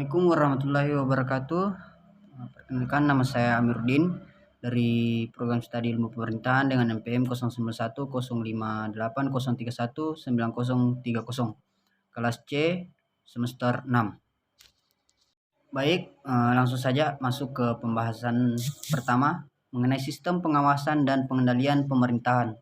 Assalamualaikum warahmatullahi wabarakatuh. Perkenalkan, nama saya Amiruddin dari Program Studi Ilmu Pemerintahan dengan NPM 091 058 031 9030, kelas C semester 6. Baik, langsung saja masuk ke pembahasan pertama mengenai sistem pengawasan dan pengendalian pemerintahan.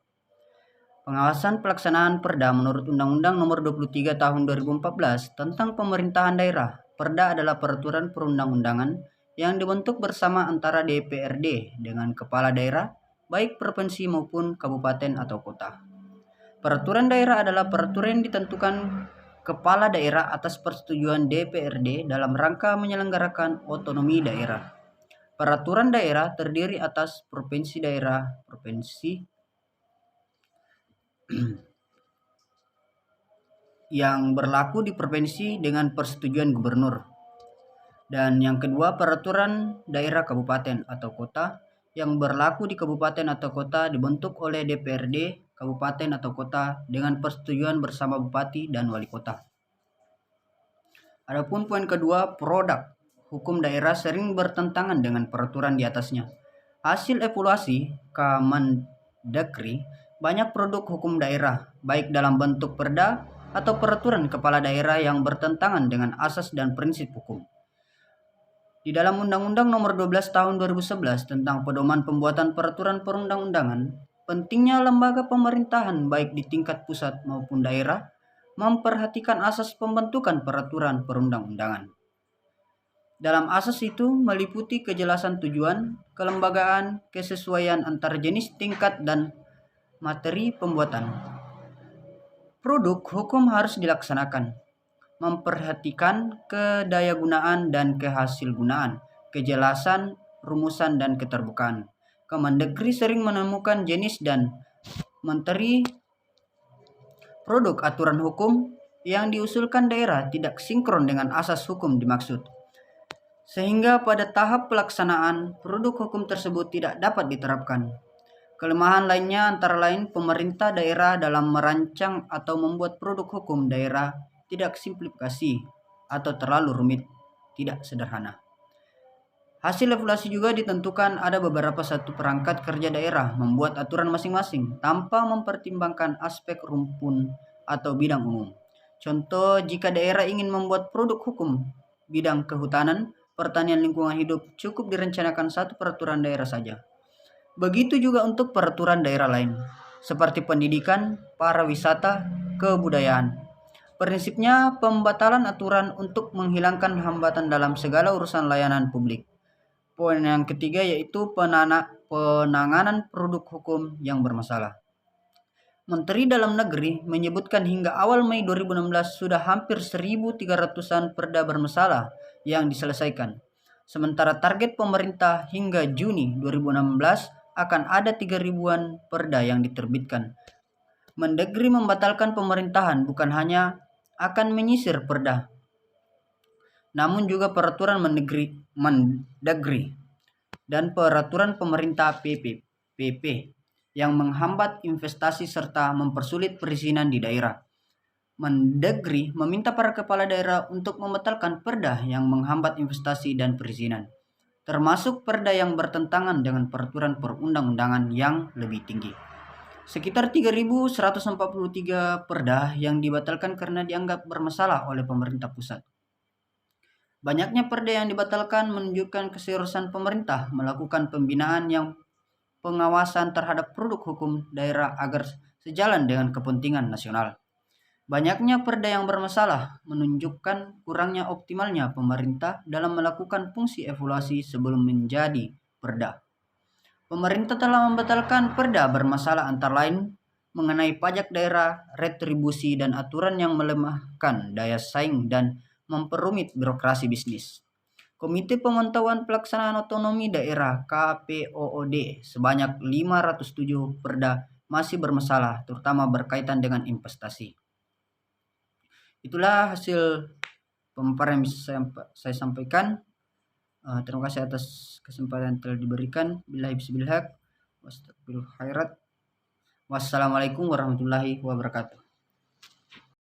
Pengawasan pelaksanaan Perda menurut Undang-Undang Nomor 23 Tahun 2014 tentang Pemerintahan Daerah. Perda adalah peraturan perundang-undangan yang dibentuk bersama antara DPRD dengan kepala daerah, baik provinsi maupun kabupaten atau kota. Peraturan daerah adalah peraturan yang ditentukan kepala daerah atas persetujuan DPRD dalam rangka menyelenggarakan otonomi daerah. Peraturan daerah terdiri atas provinsi daerah, provinsi yang berlaku di provinsi dengan persetujuan gubernur. Dan yang kedua, peraturan daerah kabupaten atau kota yang berlaku di kabupaten atau kota dibentuk oleh DPRD kabupaten atau kota dengan persetujuan bersama bupati dan wali kota. Adapun poin kedua, produk hukum daerah sering bertentangan dengan peraturan di atasnya. Hasil evaluasi Kemendagri, banyak produk hukum daerah, baik dalam bentuk perda atau peraturan kepala daerah yang bertentangan dengan asas dan prinsip hukum. Di dalam Undang-Undang Nomor 12 Tahun 2011 tentang pedoman pembuatan peraturan perundang-undangan, pentingnya lembaga pemerintahan baik di tingkat pusat maupun daerah memperhatikan asas pembentukan peraturan perundang-undangan. Dalam asas itu meliputi kejelasan tujuan, kelembagaan, kesesuaian antar jenis, tingkat, dan materi pembuatan. Produk hukum harus dilaksanakan, memperhatikan kedayagunaan dan kehasilgunaan, kejelasan, rumusan, dan keterbukaan. Kemendagri sering menemukan jenis dan materi produk aturan hukum yang diusulkan daerah tidak sinkron dengan asas hukum dimaksud, sehingga pada tahap pelaksanaan produk hukum tersebut tidak dapat diterapkan. Kelemahan lainnya antara lain pemerintah daerah dalam merancang atau membuat produk hukum daerah tidak simplifikasi atau terlalu rumit, tidak sederhana. Hasil evaluasi juga ditentukan ada beberapa satu perangkat kerja daerah membuat aturan masing-masing tanpa mempertimbangkan aspek rumpun atau bidang umum. Contoh, jika daerah ingin membuat produk hukum bidang kehutanan, pertanian, lingkungan hidup, cukup direncanakan satu peraturan daerah saja. Begitu juga untuk peraturan daerah lain, seperti pendidikan, pariwisata, kebudayaan. Prinsipnya pembatalan aturan untuk menghilangkan hambatan dalam segala urusan layanan publik. Poin yang ketiga yaitu penanganan produk hukum yang bermasalah. Menteri Dalam Negeri menyebutkan hingga awal Mei 2016 sudah hampir 1.300-an perda bermasalah yang diselesaikan. Sementara target pemerintah hingga Juni 2016 akan ada 3.000-an perda yang diterbitkan. Mendagri membatalkan pemerintahan bukan hanya akan menyisir perda, namun juga peraturan Mendagri dan peraturan pemerintah PP yang menghambat investasi serta mempersulit perizinan di daerah. Mendagri meminta para kepala daerah untuk membatalkan perda yang menghambat investasi dan perizinan, termasuk perda yang bertentangan dengan peraturan perundang-undangan yang lebih tinggi. Sekitar 3.143 perda yang dibatalkan karena dianggap bermasalah oleh pemerintah pusat. Banyaknya perda yang dibatalkan menunjukkan keseriusan pemerintah melakukan pembinaan yang pengawasan terhadap produk hukum daerah agar sejalan dengan kepentingan nasional. Banyaknya perda yang bermasalah menunjukkan kurangnya optimalnya pemerintah dalam melakukan fungsi evaluasi sebelum menjadi perda. Pemerintah telah membatalkan perda bermasalah antara lain mengenai pajak daerah, retribusi, dan aturan yang melemahkan daya saing dan memperumit birokrasi bisnis. Komite Pemantauan Pelaksanaan Otonomi Daerah KPOOD sebanyak 507 perda masih bermasalah, terutama berkaitan dengan investasi. Itulah hasil pemaparan yang bisa saya sampaikan. Terima kasih atas kesempatan yang telah diberikan. Billahi bismillah. Wassalamualaikum warahmatullahi wabarakatuh.